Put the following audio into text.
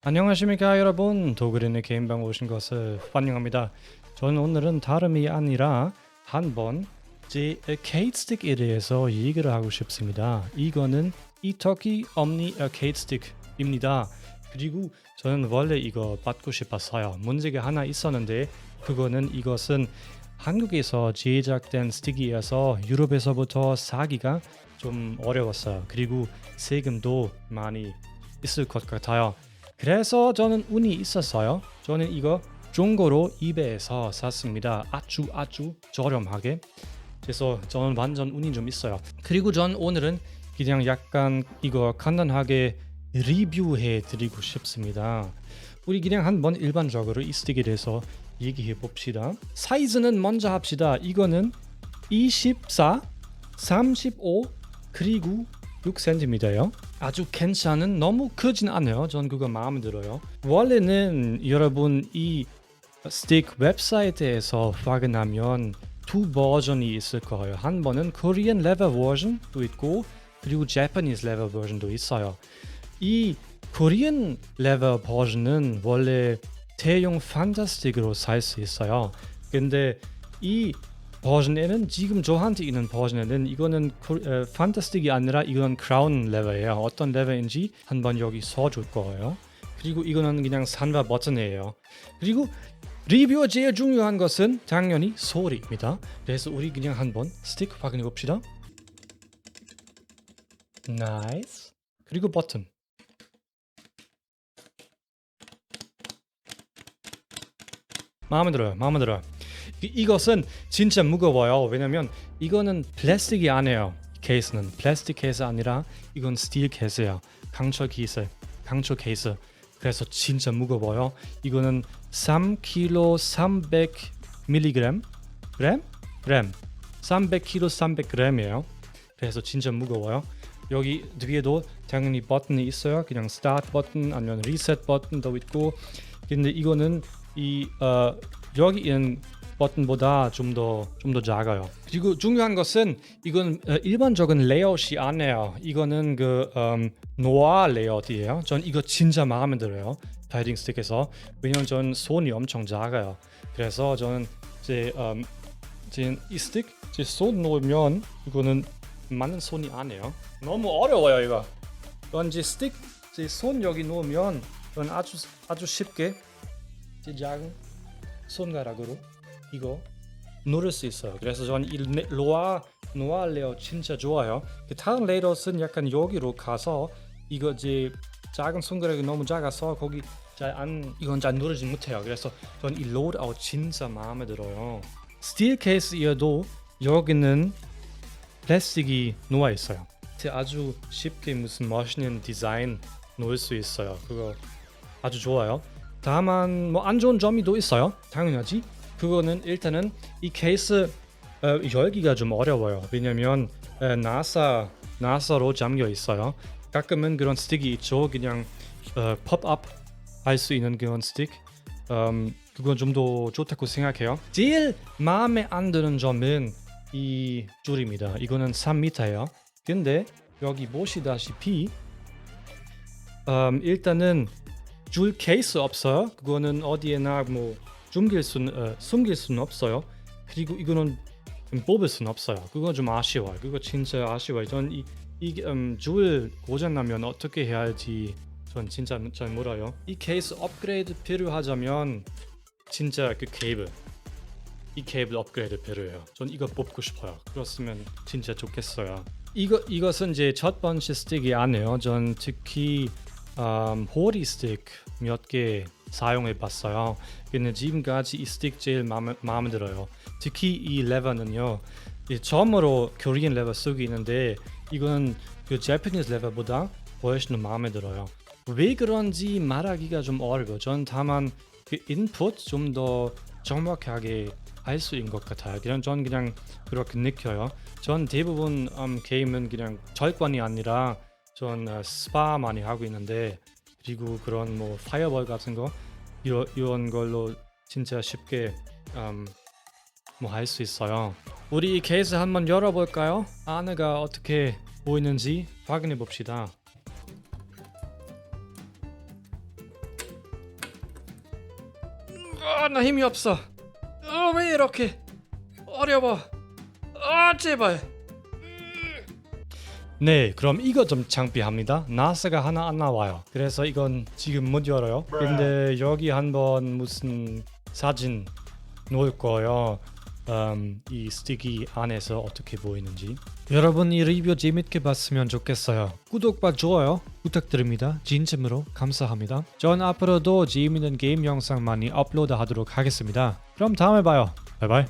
안녕하십니까 여러분. 도그린의 개인방 오신 것을 환영합니다. 저는 오늘은 다름이 아니라 한번 제 아케이드 스틱에 대해서 얘기를 하고 싶습니다. 이거는 이터키 옴니 아케이드 스틱입니다. 그리고 저는 원래 이거 받고 싶었어요. 문제가 하나 있었는데 그거는 이것은 한국에서 제작된 스틱이어서 유럽에서부터 사기가 좀 어려웠어요. 그리고 세금도 많이 있을 것 같아요. 그래서 저는 운이 있었어요. 저는 이거 중고로 이베이에서 샀습니다. 아주 저렴하게. 그래서 저는 완전 운이 좀 있어요. 그리고 전 오늘은 그냥 약간 이거 간단하게 리뷰해 드리고 싶습니다. 우리 그냥 한번 일반적으로 이 스틱에 대해서 얘기해 봅시다. 사이즈는 먼저 합시다. 이거는 24, 35 그리고 6cm예요. 아주 괜찮은, 너무 크진 않아요. 전 그거 마음에 들어요. 원래는 여러분 이 스틱 웹사이트에서 확인하면 두 버전이 있을 거예요. 한 번은 Korean level 버전도 있고 그리고 Japanese level 버전도 있어요. 이 Korean level 버전은 원래 대용 판타스틱으로 살 수 있어요. 근데 이 버전에는 지금 저한테 있는 버전에는 이거는 판타스틱이 아니라 이건 크라운 레벨이에요. 어떤 레벨인지 한번 여기 써줄 거예요. 그리고 이거는 그냥 산화 버튼이에요. 그리고 리뷰어 제일 중요한 것은 당연히 소리입니다. 그래서 우리 그냥 한번 스틱 확인해 봅시다. 나이스. 그리고 버튼. 마음에 들어요. 이것은 진짜 무거워요. 왜냐면 이거는 플라스틱이 아니에요. 케이스는 플라스틱 케이스 아니라 이건 스틸 케이스예요. 강철 케이스. 그래서 진짜 무거워요. 이거는 3kg 300mg 300kg 300g이에요. 그래서 진짜 무거워요. 여기 뒤에도 당연히 버튼이 있어요. 그냥 스타트 버튼 아니면 리셋 버튼도 있고. 근데 이거는 여기 있는 버튼보다 좀 더 작아요. 그리고 중요한 것은 이건 일반적인 레이아웃이 아니에요. 이거는 노아 레이아웃이에요. 전 이거 진짜 마음에 들어요. 파이팅 스틱에서. 왜냐면 전 손이 엄청 작아요. 그래서 저는 이 스틱 제 손 놓으면 이거는 맞는 손이 아니에요. 너무 어려워요 이거. 이건 제 스틱 제 손 여기 놓으면 이건 아주 쉽게 제 작은 손가락으로 이거 누를 수 있어요. 그래서 저는 이 노아 레이아웃 진짜 좋아요. 다른 레이아웃은 약간 여기로 가서 이거 제 작은 손가락이 너무 작아서 거기 이건 잘 누르지 못해요. 그래서 저는 이 로드아웃 진짜 마음에 들어요. 스틸 케이스여도 여기는 플라스틱이 놓아 있어요. 아주 쉽게 무슨 멋있는 디자인 놓을 수 있어요. 그거 아주 좋아요. 다만 뭐 안 좋은 점이 또 있어요. 당연하지. 그거는 일단은 이 케이스 열기가 좀 어려워요. 왜냐면 나사로 잠겨 있어요. 가끔은 그런 스틱이 있죠. 그냥 팝업 할 수 있는 그런 스틱. 그건 좀 더 좋다고 생각해요. 제일 마음에 안 드는 점은 이 줄입니다. 이거는 3m예요. 근데 여기 보시다시피 일단은 줄 케이스 없어요. 그거는 어디에나 뭐 숨길 수는 없어요. 그리고 이거는 뽑을 수는 없어요. 그건 좀 아쉬워요. 그거 진짜 아쉬워요. 전 줄 고장 나면 어떻게 해야 할지 전 진짜 잘 몰라요. 이 케이스 업그레이드 필요하자면 진짜 이 케이블 업그레이드 필요해요. 전 이거 뽑고 싶어요. 그렇으면 진짜 좋겠어요. 이것은 제 첫 번째 스틱이 아니에요. 전 특히 호리 스틱 몇 개 사용해 봤어요. 근데 지금까지 이 스틱 제일 마음에 들어요. 특히 이 레버는요. 처음으로 코리안 레버 쓰고 있는데 이건 그 Japanese 레버보다 훨씬 마음에 들어요. 왜 그런지 말하기가 좀 어려워요. 전 다만 그 인풋 좀 더 정확하게 할 수 있는 것 같아요. 전 그냥 그렇게 느껴요. 전 대부분 게임은 그냥 절권이 아니라 전 스파 많이 하고 있는데 그리고 그런 뭐 파이어볼 같은 거 이런 걸로 진짜 쉽게 뭐 할 수 있어요. 우리 이 케이스 한번 열어볼까요? 안에가 어떻게 보이는지 확인해 봅시다. 나 힘이 없어. 왜 이렇게 어려워. 제발. 네, 그럼 이거 좀 창피합니다. 나스가 하나 안 나와요. 그래서 이건 지금 못 열어요. 근데 여기 한번 무슨 사진 놓을 거예요. 이 스티키 안에서 어떻게 보이는지. 여러분 이 리뷰 재밌게 봤으면 좋겠어요. 구독과 좋아요 부탁드립니다. 진심으로 감사합니다. 전 앞으로도 재밌는 게임 영상 많이 업로드하도록 하겠습니다. 그럼 다음에 봐요. 바이바이.